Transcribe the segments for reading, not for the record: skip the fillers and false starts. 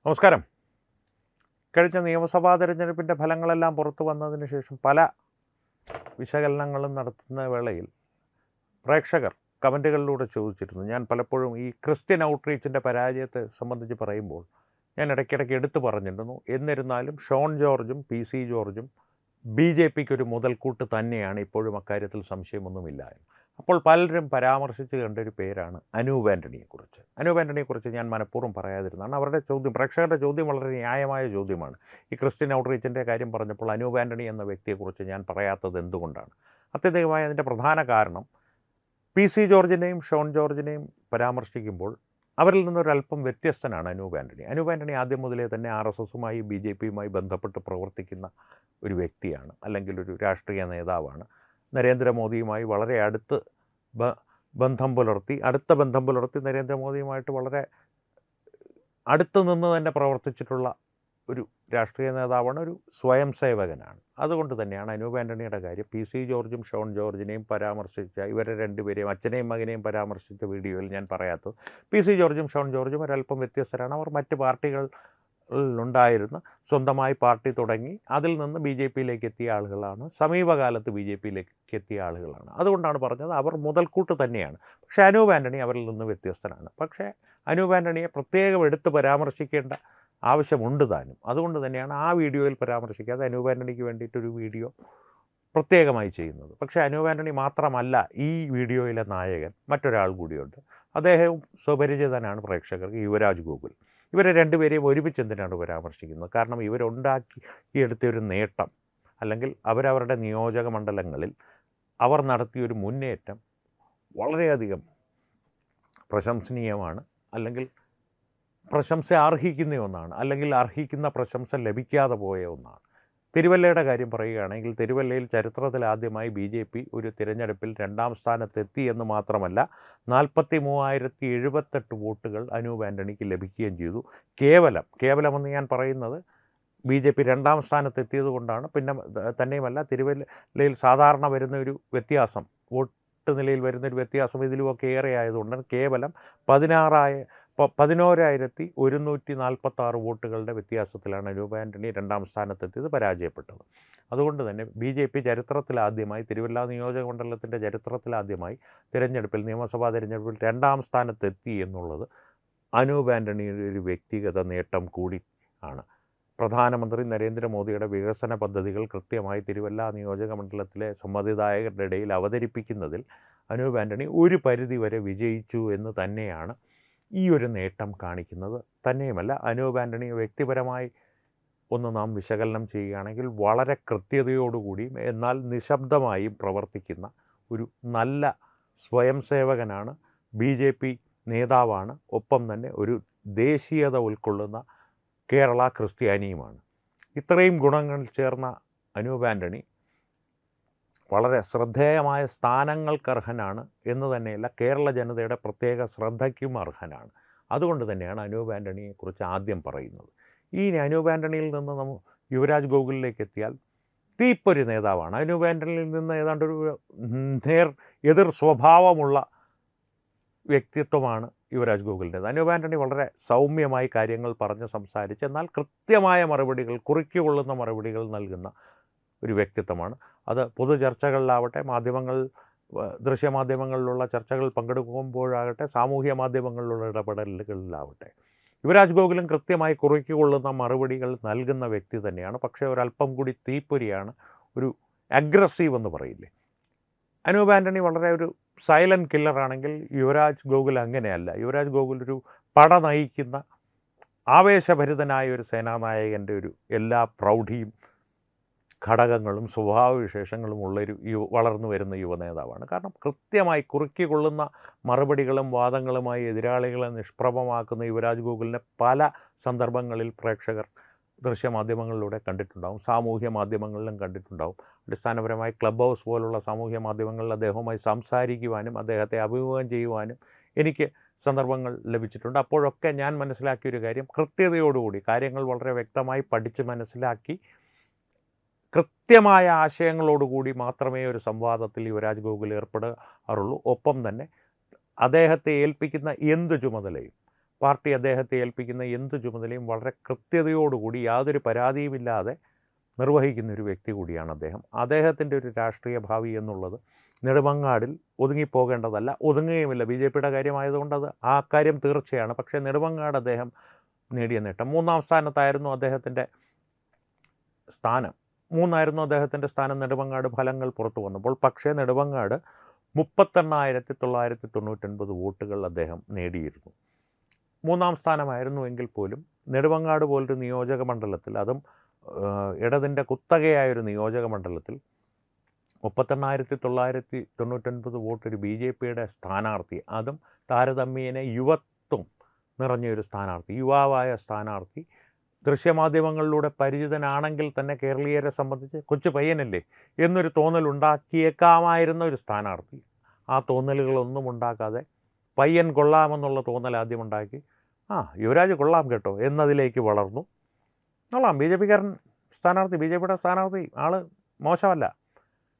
നമസ്കാരം. കഴിഞ്ഞ നിയമസഭാ തെരഞ്ഞെടുപ്പിൻ്റെ ഫലങ്ങളെല്ലാം പുറത്തു വന്നതിന് ശേഷം പല വിശകലനങ്ങളും നടത്തുന്ന വേളയിൽ പ്രേക്ഷകർ കമൻറ്റുകളിലൂടെ ചോദിച്ചിരുന്നു. ഞാൻ പലപ്പോഴും ഈ ക്രിസ്ത്യൻ ഔട്ട്റീച്ചിൻ്റെ പരാജയത്തെ സംബന്ധിച്ച് പറയുമ്പോൾ ഞാൻ ഇടയ്ക്കിടയ്ക്ക് എടുത്തു പറഞ്ഞിരുന്നു. എന്നിരുന്നാലും ഷോൺ ജോർജും പി.സി. ജോർജും BJPക്ക് ഒരു മുതൽക്കൂട്ട് തന്നെയാണ്, ഇപ്പോഴും അക്കാര്യത്തിൽ സംശയമൊന്നുമില്ല. അപ്പോൾ പലരും പരാമർശിച്ച് കണ്ടൊരു പേരാണ് അനൂപ് ആൻ്റണിയെക്കുറിച്ച്. അനൂപ് ആൻ്റണിയെക്കുറിച്ച് ഞാൻ മനഃപൂർവ്വം പറയാതിരുന്നതാണ്. അവരുടെ ചോദ്യം, പ്രേക്ഷകരുടെ ചോദ്യം വളരെ ന്യായമായ ചോദ്യമാണ്. ഈ ക്രിസ്ത്യൻ ഔട്ട്റീച്ചിൻ്റെ കാര്യം പറഞ്ഞപ്പോൾ അനൂപ് ആൻ്റണി എന്ന വ്യക്തിയെക്കുറിച്ച് ഞാൻ പറയാത്തത് എന്തുകൊണ്ടാണ്? അത്യധികമായ അതിൻ്റെ പ്രധാന കാരണം പി.സി. ജോർജിനെയും ഷോൺ ജോർജിനെയും പരാമർശിക്കുമ്പോൾ അവരിൽ നിന്നൊരല്പം വ്യത്യസ്തനാണ് അനൂപ് ആൻ്റണി. അനൂപ് ആൻ്റണി ആദ്യം മുതലേ തന്നെ RSSുമായി BJPയുമായി ബന്ധപ്പെട്ട് പ്രവർത്തിക്കുന്ന ഒരു വ്യക്തിയാണ്, അല്ലെങ്കിൽ ഒരു രാഷ്ട്രീയ നേതാവാണ്. നരേന്ദ്രമോദിയുമായി വളരെ അടുത്ത ബന്ധം പുലർത്തി നരേന്ദ്രമോദിയുമായിട്ട് വളരെ അടുത്ത് നിന്ന് തന്നെ പ്രവർത്തിച്ചിട്ടുള്ള ഒരു രാഷ്ട്രീയ നേതാവാണ്, ഒരു സ്വയം സേവകനാണ്. അതുകൊണ്ട് തന്നെയാണ് അനൂപ് ആൻ്റണിയുടെ കാര്യം പി.സി. ജോർജും ഷോൺ ജോർജിനെയും പരാമർശിച്ച, ഇവരെ രണ്ടുപേരെയും അച്ഛനെയും മകനെയും പരാമർശിച്ച വീഡിയോയിൽ ഞാൻ പറയാത്തത്. പി.സി. ജോർജും ഷോൺ ജോർജും ഒരല്പം വ്യത്യസ്തരാണ്. അവർ മറ്റ് പാർട്ടികളിലുണ്ടായിരുന്ന സ്വന്തമായി പാർട്ടി തുടങ്ങി അതിൽ നിന്ന് BJPയിലേക്ക് എത്തിയ ആളുകളാണ്, സമീപകാലത്ത് BJPയിലേക്ക് എത്തിയ ആളുകളാണ്. അതുകൊണ്ടാണ് പറഞ്ഞത് അവർ മുതൽക്കൂട്ട് തന്നെയാണ്. പക്ഷേ അനൂപ് ആൻ്റണി അവരിൽ നിന്ന് വ്യത്യസ്തനാണ്. പക്ഷേ അനൂപ് ആൻ്റണിയെ പ്രത്യേകം എടുത്ത് പരാമർശിക്കേണ്ട ആവശ്യമുണ്ട് താനും. അതുകൊണ്ട് തന്നെയാണ് ആ വീഡിയോയിൽ പരാമർശിക്കാതെ അനൂപ് ആൻ്റണിക്ക് വേണ്ടിയിട്ടൊരു വീഡിയോ പ്രത്യേകമായി ചെയ്യുന്നത്. പക്ഷേ അനൂപ് ആൻ്റണി മാത്രമല്ല ഈ വീഡിയോയിലെ നായകൻ, മറ്റൊരാൾ കൂടിയുണ്ട്. അദ്ദേഹവും സുപരിചിതനാണ് യുവരാജ് ഗോകുൽ. ഇവരെ രണ്ടുപേരെയും ഒരുമിച്ച് എന്തിനാണ് പരാമർശിക്കുന്നത്? കാരണം ഇവരുണ്ടാക്കിയെടുത്തൊരു നേട്ടം, അല്ലെങ്കിൽ അവരവരുടെ നിയോജക മണ്ഡലങ്ങളിൽ അവർ നടത്തിയൊരു മുന്നേറ്റം വളരെയധികം പ്രശംസനീയമാണ്, അല്ലെങ്കിൽ പ്രശംസ അർഹിക്കുന്ന ഒന്നാണ്, അല്ലെങ്കിൽ അർഹിക്കുന്ന പ്രശംസ ലഭിക്കാതെ പോയ ഒന്നാണ്. തിരുവല്ലയുടെ കാര്യം പറയുകയാണെങ്കിൽ, തിരുവല്ലയിൽ ചരിത്രത്തിലാദ്യമായി BJP ഒരു തിരഞ്ഞെടുപ്പിൽ 2ാം സ്ഥാനത്തെത്തി എന്ന് മാത്രമല്ല 43,078 വോട്ടുകൾ അനൂപ് ആൻ്റണിക്ക് ലഭിക്കുകയും ചെയ്തു. കേവലമെന്ന് ഞാൻ പറയുന്നത് BJP 2ാം സ്ഥാനത്തെത്തിയത് കൊണ്ടാണ്. പിന്നെ തന്നെയുമല്ല, തിരുവല്ലയിൽ സാധാരണ വരുന്ന ഒരു വ്യത്യാസം, വോട്ട് നിലയിൽ വരുന്നൊരു വ്യത്യാസം ഇതിലുമൊക്കെ ഏറെ ആയതുകൊണ്ടാണ് കേവലം 11,146 വോട്ടുകളുടെ വ്യത്യാസത്തിലാണ് അനൂപ് ആൻ്റണി 2ാം സ്ഥാനത്തെത്തിയത്, പരാജയപ്പെട്ടത്. അതുകൊണ്ട് തന്നെ BJP ചരിത്രത്തിലാദ്യമായി, തിരുവല്ല നിയോജക മണ്ഡലത്തിൻ്റെ ചരിത്രത്തിലാദ്യമായി നിയമസഭാ തിരഞ്ഞെടുപ്പിൽ 2ാം സ്ഥാനത്തെത്തി എന്നുള്ളത് അനൂപ് ആൻ്റണിയുടെ ഒരു വ്യക്തിഗത നേട്ടം കൂടി ആണ്. പ്രധാനമന്ത്രി നരേന്ദ്രമോദിയുടെ വികസന പദ്ധതികൾ കൃത്യമായി തിരുവല്ല നിയോജക മണ്ഡലത്തിലെ സമ്മതിദായകരുടെ ഇടയിൽ അവതരിപ്പിക്കുന്നതിൽ അനൂപ് ആൻ്റണി ഒരു പരിധിവരെ വിജയിച്ചു എന്ന് തന്നെയാണ് ഈ ഒരു നേട്ടം കാണിക്കുന്നത്. തന്നെയുമല്ല, അനൂപ് ആൻ്റണി വ്യക്തിപരമായി ഒന്ന് നാം വിശകലനം ചെയ്യുകയാണെങ്കിൽ വളരെ കൃത്യതയോടുകൂടിയും എന്നാൽ നിശബ്ദമായും പ്രവർത്തിക്കുന്ന ഒരു നല്ല സ്വയം സേവകനാണ്, BJP നേതാവാണ്, ഒപ്പം തന്നെ ഒരു ദേശീയത ഉൾക്കൊള്ളുന്ന കേരള ക്രിസ്ത്യാനിയുമാണ്. ഇത്രയും ഗുണങ്ങൾ ചേർന്ന അനൂപ് ആൻ്റണി വളരെ ശ്രദ്ധേയമായ സ്ഥാനങ്ങൾക്ക് അർഹനാണ് എന്ന് തന്നെയല്ല, കേരള ജനതയുടെ പ്രത്യേക ശ്രദ്ധയ്ക്കും അർഹനാണ്. അതുകൊണ്ട് തന്നെയാണ് അനൂപ് ആൻ്റണിയെക്കുറിച്ച് ആദ്യം പറയുന്നത്. ഈ അനൂപ് ആൻ്റണിയിൽ നിന്ന് യുവരാജ് ഗോകുലിലേക്ക് എത്തിയാൽ തീപ്പൊരി നേതാവാണ്. അനൂപ് ആൻ്റണിയിൽ നിന്ന് ഏതാണ്ടൊരു എതിർ സ്വഭാവമുള്ള വ്യക്തിത്വമാണ് യുവരാജ് ഗോകുലിൻ്റേത്. അനൂപ് ആൻ്റണി വളരെ സൗമ്യമായി കാര്യങ്ങൾ പറഞ്ഞ് സംസാരിച്ച്, എന്നാൽ കൃത്യമായ മറുപടികൾ, കുറിക്കുകൊള്ളുന്ന മറുപടികൾ നൽകുന്ന ഒരു വ്യക്തിത്വമാണ്. അത് പൊതു ചർച്ചകളിലാവട്ടെ, ദൃശ്യമാധ്യമങ്ങളിലുള്ള ചർച്ചകളിൽ പങ്കെടുക്കുമ്പോഴാകട്ടെ, സാമൂഹ്യ മാധ്യമങ്ങളിലുള്ള ഇടപെടലുകളിലാവട്ടെ, യുവരാജ് ഗോകുലും കൃത്യമായി കുറിക്കുകൊള്ളുന്ന മറുപടികൾ നൽകുന്ന വ്യക്തി തന്നെയാണ്. പക്ഷേ ഒരല്പം കൂടി തീപ്പൊരിയാണ്, ഒരു അഗ്രസീവ് എന്ന് പറയില്ലേ. അനൂപ് ആൻ്റണി വളരെ ഒരു സൈലൻറ്റ് കില്ലറാണെങ്കിൽ യുവരാജ് ഗോകുൽ അങ്ങനെയല്ല. യുവരാജ് ഗോകുൽ ഒരു പട നയിക്കുന്ന ആവേശഭരിതനായ ഒരു സേനാനായകൻ്റെ ഒരു എല്ലാ പ്രൗഢിയും ഘടകങ്ങളും സ്വഭാവവിശേഷങ്ങളും ഉള്ളൊരു വളർന്നു വരുന്ന യുവനേതാവാണ്. കാരണം കൃത്യമായി കുറുക്കിക്കൊള്ളുന്ന മറുപടികളും വാദങ്ങളുമായി എതിരാളികളെ നിഷ്പ്രഭമാക്കുന്ന യുവരാജ് ഗോകുലിനെ പല സന്ദർഭങ്ങളിൽ പ്രേക്ഷകർ ദൃശ്യമാധ്യമങ്ങളിലൂടെ കണ്ടിട്ടുണ്ടാവും, സാമൂഹ്യ മാധ്യമങ്ങളിലും കണ്ടിട്ടുണ്ടാവും. അടിസ്ഥാനപരമായി ക്ലബ് ഹൗസ് പോലുള്ള സാമൂഹ്യ മാധ്യമങ്ങളിൽ അദ്ദേഹവുമായി സംസാരിക്കുവാനും അദ്ദേഹത്തെ അഭിമുഖം ചെയ്യുവാനും എനിക്ക് സന്ദർഭങ്ങൾ ലഭിച്ചിട്ടുണ്ട്. അപ്പോഴൊക്കെ ഞാൻ മനസ്സിലാക്കിയൊരു കാര്യം, കൃത്യതയോടുകൂടി കാര്യങ്ങൾ വളരെ വ്യക്തമായി പഠിച്ച് മനസ്സിലാക്കി കൃത്യമായ ആശയങ്ങളോടുകൂടി മാത്രമേ ഒരു സംവാദത്തിൽ യുവരാജ് ഗോകുൽ ഏർപ്പെടാറുള്ളൂ. ഒപ്പം തന്നെ അദ്ദേഹത്തെ ഏൽപ്പിക്കുന്ന എന്ത് ചുമതലയും പാർട്ടി അദ്ദേഹത്തെ ഏൽപ്പിക്കുന്ന എന്ത് ചുമതലയും വളരെ കൃത്യതയോടുകൂടി യാതൊരു പരാതിയുമില്ലാതെ നിർവഹിക്കുന്ന ഒരു വ്യക്തി കൂടിയാണ് അദ്ദേഹം. അദ്ദേഹത്തിൻ്റെ ഒരു രാഷ്ട്രീയ ഭാവി എന്നുള്ളത് നെടുമങ്ങാടിൽ ഒതുങ്ങിപ്പോകേണ്ടതല്ല, ഒതുങ്ങുകയുമില്ല. ബി ജെ പിയുടെ കാര്യമായതുകൊണ്ട് ആ കാര്യം തീർച്ചയാണ്. പക്ഷേ നെടുമങ്ങാട് അദ്ദേഹം നേടിയ നേട്ടം 3-ാം സ്ഥാനത്തായിരുന്നു അദ്ദേഹത്തിൻ്റെ സ്ഥാനം. 3 അദ്ദേഹത്തിൻ്റെ സ്ഥാനം നെടുമങ്ങാട് ഫലങ്ങൾ പുറത്തു വന്നപ്പോൾ. പക്ഷേ നെടുമങ്ങാട് 38,999 വോട്ടുകൾ അദ്ദേഹം നേടിയിരുന്നു. 3-ാം സ്ഥാനമായിരുന്നു എങ്കിൽ പോലും നെടുമങ്ങാട് പോലൊരു നിയോജക മണ്ഡലത്തിൽ, അതും ഇടതിൻ്റെ കുത്തകയായൊരു നിയോജക മണ്ഡലത്തിൽ 38,999 വോട്ട് ഒരു ബി ജെ പിയുടെ സ്ഥാനാർത്ഥി, അതും താരതമ്യേന യുവത്വം നിറഞ്ഞൊരു സ്ഥാനാർത്ഥി, യുവാവായ സ്ഥാനാർത്ഥി, ദൃശ്യമാധ്യമങ്ങളിലൂടെ പരിചിതനാണെങ്കിൽ തന്നെ കേരളീയരെ സംബന്ധിച്ച് കൊച്ചു പയ്യനല്ലേ എന്നൊരു തോന്നലുണ്ടാക്കിയേക്കാമായിരുന്ന ഒരു സ്ഥാനാർത്ഥി, ആ തോന്നലുകളൊന്നും ഉണ്ടാക്കാതെ പയ്യൻ കൊള്ളാമെന്നുള്ള തോന്നൽ ആദ്യം ഉണ്ടാക്കി, യുവരാജ് കൊള്ളാം കേട്ടോ എന്നതിലേക്ക് വളർന്നു. കൊള്ളാം, ബി ജെ പിക്കാരൻ സ്ഥാനാർത്ഥി, ബി ജെ പിയുടെ സ്ഥാനാർത്ഥി, ആൾ മോശമല്ല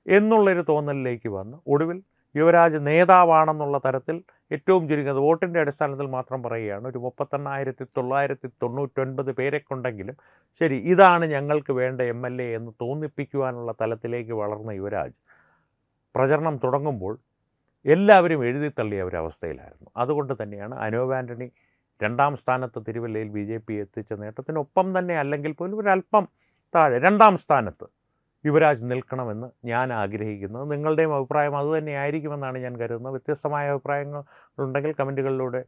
എന്നുള്ളൊരു തോന്നലിലേക്ക് വന്ന് ഒടുവിൽ യുവരാജ് നേതാവാണെന്നുള്ള തരത്തിൽ ഏറ്റവും ചുരുങ്ങിയത് വോട്ടിൻ്റെ അടിസ്ഥാനത്തിൽ മാത്രം പറയുകയാണ്, ഒരു 38,999 പേരെ കൊണ്ടെങ്കിലും ശരി ഇതാണ് ഞങ്ങൾക്ക് വേണ്ട MLA എന്ന് തോന്നിപ്പിക്കുവാനുള്ള തലത്തിലേക്ക് വളർന്ന യുവരാജ് പ്രചരണം തുടങ്ങുമ്പോൾ എല്ലാവരും എഴുതിത്തള്ളിയ ഒരവസ്ഥയിലായിരുന്നു. അതുകൊണ്ട് തന്നെയാണ് അനൂപ് ആൻ്റണി 2-ാം സ്ഥാനത്ത് തിരുവല്ലയിൽ ബി ജെ പി എത്തിച്ച നേട്ടത്തിനൊപ്പം തന്നെ അല്ലെങ്കിൽ പോലും ഒരല്പം താഴെ 2-ാം സ്ഥാനത്ത് യുവരാജ് നിൽക്കണമെന്ന് ഞാൻ ആഗ്രഹിക്കുന്നത്. നിങ്ങളുടെയും അഭിപ്രായം അതുതന്നെയായിരിക്കുമെന്നാണ് ഞാൻ കരുതുന്നത്. വ്യത്യസ്തമായ അഭിപ്രായങ്ങളുണ്ടെങ്കിൽ കമൻറ്റുകളിലൂടെ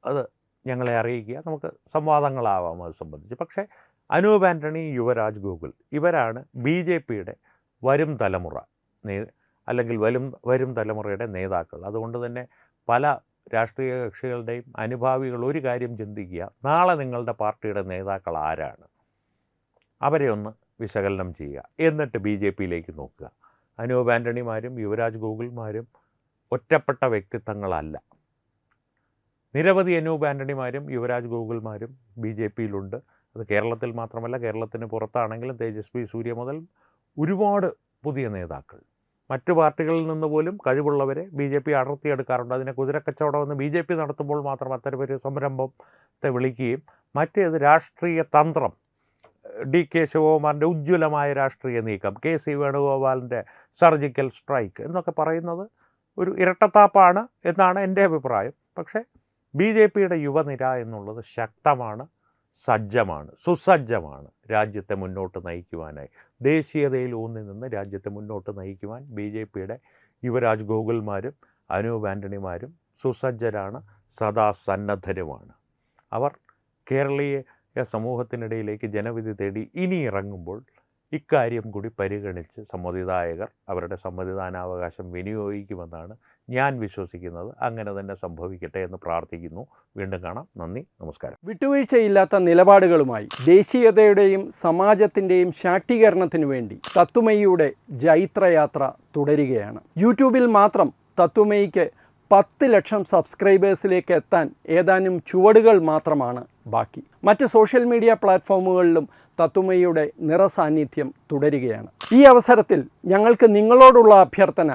അത് ഞങ്ങളെ അറിയിക്കുക, നമുക്ക് സംവാദങ്ങളാവാം അത് സംബന്ധിച്ച്. പക്ഷേ അനൂപ് ആൻ്റണി, യുവരാജ് ഗോകുൽ ഇവരാണ് ബി ജെ പിയുടെ വരും തലമുറ അല്ലെങ്കിൽ വരും തലമുറയുടെ നേതാക്കൾ. അതുകൊണ്ട് തന്നെ പല രാഷ്ട്രീയ കക്ഷികളുടെയും അനുഭാവികൾ ഒരു കാര്യം ചിന്തിക്കുക, നാളെ നിങ്ങളുടെ പാർട്ടിയുടെ നേതാക്കൾ ആരാണ്, അവരെ ഒന്ന് വിശകലനം ചെയ്യുക. എന്നിട്ട് ബി ജെ പിയിലേക്ക് നോക്കുക. അനൂപ് ആൻ്റണിമാരും യുവരാജ് ഗോകുൽമാരും ഒറ്റപ്പെട്ട വ്യക്തിത്വങ്ങളല്ല. നിരവധി അനൂപ് ആൻ്റണിമാരും യുവരാജ് ഗോകുൽമാരും ബി ജെ പിയിലുണ്ട്. അത് കേരളത്തിൽ മാത്രമല്ല, കേരളത്തിന് പുറത്താണെങ്കിലും തേജസ്വി സൂര്യ മുതൽ ഒരുപാട് പുതിയ നേതാക്കൾ, മറ്റു പാർട്ടികളിൽ നിന്ന് പോലും കഴിവുള്ളവരെ ബി ജെ പി അടർത്തിയെടുക്കാറുണ്ട്. അതിനെ കുതിരക്കച്ചവടമെന്ന് ബി ജെ പി നടത്തുമ്പോൾ മാത്രം അത്തരമൊരു സംരംഭത്തെ വിളിക്കുകയും മറ്റേത് രാഷ്ട്രീയ തന്ത്രം, DK ശിവകുമാറിൻ്റെ ഉജ്ജ്വലമായ രാഷ്ട്രീയ നീക്കം, KC വേണുഗോപാലിൻ്റെ സർജിക്കൽ സ്ട്രൈക്ക് എന്നൊക്കെ പറയുന്നത് ഒരു ഇരട്ടത്താപ്പാണ് എന്നാണ് എൻ്റെ അഭിപ്രായം. പക്ഷേ ബി ജെ പിയുടെ യുവനിര എന്നുള്ളത് ശക്തമാണ്, സജ്ജമാണ്, സുസജ്ജമാണ്. രാജ്യത്തെ മുന്നോട്ട് നയിക്കുവാനായി, ദേശീയതയിൽ ഊന്നി നിന്ന് രാജ്യത്തെ മുന്നോട്ട് നയിക്കുവാൻ ബി ജെ പിയുടെ യുവരാജ് ഗോകുൽമാരും അനൂപ് ആൻ്റണിമാരും സുസജ്ജരാണ്, സദാ സന്നദ്ധരുമാണ്. അവർ കേരളീയ സമൂഹത്തിനിടയിലേക്ക് ജനവിധി തേടി ഇനി ഇറങ്ങുമ്പോൾ ഇക്കാര്യം കൂടി പരിഗണിച്ച് സമ്മതിദായകർ അവരുടെ സമ്മതിദാനാവകാശം വിനിയോഗിക്കുമെന്നാണ് ഞാൻ വിശ്വസിക്കുന്നത്. അങ്ങനെ തന്നെ സംഭവിക്കട്ടെ എന്ന് പ്രാർത്ഥിക്കുന്നു. വീണ്ടും കാണാം. നന്ദി, നമസ്കാരം. വിട്ടുവീഴ്ചയില്ലാത്ത നിലപാടുകളുമായി ദേശീയതയുടെയും സമാജത്തിൻ്റെയും ശാക്തീകരണത്തിനു വേണ്ടി തത്വമയിയുടെ ജൈത്രയാത്ര തുടരുകയാണ്. യൂട്യൂബിൽ മാത്രം തത്വമയിക്ക് 10 ലക്ഷം സബ്സ്ക്രൈബേഴ്സിലേക്ക് എത്താൻ ഏതാനും ചുവടുകൾ മാത്രമാണ് ബാക്കി. മറ്റ് സോഷ്യൽ മീഡിയ പ്ലാറ്റ്ഫോമുകളിലും തത്വമയിയുടെ നിറസാന്നിധ്യം തുടരുകയാണ്. ഈ അവസരത്തിൽ ഞങ്ങൾക്ക് നിങ്ങളോടുള്ള അഭ്യർത്ഥന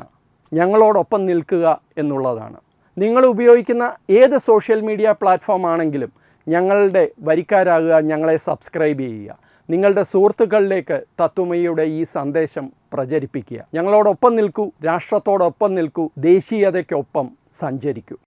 ഞങ്ങളോടൊപ്പം നിൽക്കുക എന്നുള്ളതാണ്. നിങ്ങൾ ഉപയോഗിക്കുന്ന ഏത് സോഷ്യൽ മീഡിയ പ്ലാറ്റ്ഫോം ആണെങ്കിലും ഞങ്ങളുടെ വരിക്കാരാകുക, ഞങ്ങളെ സബ്സ്ക്രൈബ് ചെയ്യുക, നിങ്ങളുടെ സുഹൃത്തുക്കളിലേക്ക് തത്വമയിയുടെ ഈ സന്ദേശം പ്രചരിപ്പിക്കുക. ഞങ്ങളോടൊപ്പം നിൽക്കൂ, രാഷ്ട്രത്തോടൊപ്പം നിൽക്കൂ, ദേശീയതയ്ക്കൊപ്പം സഞ്ചരിക്കൂ.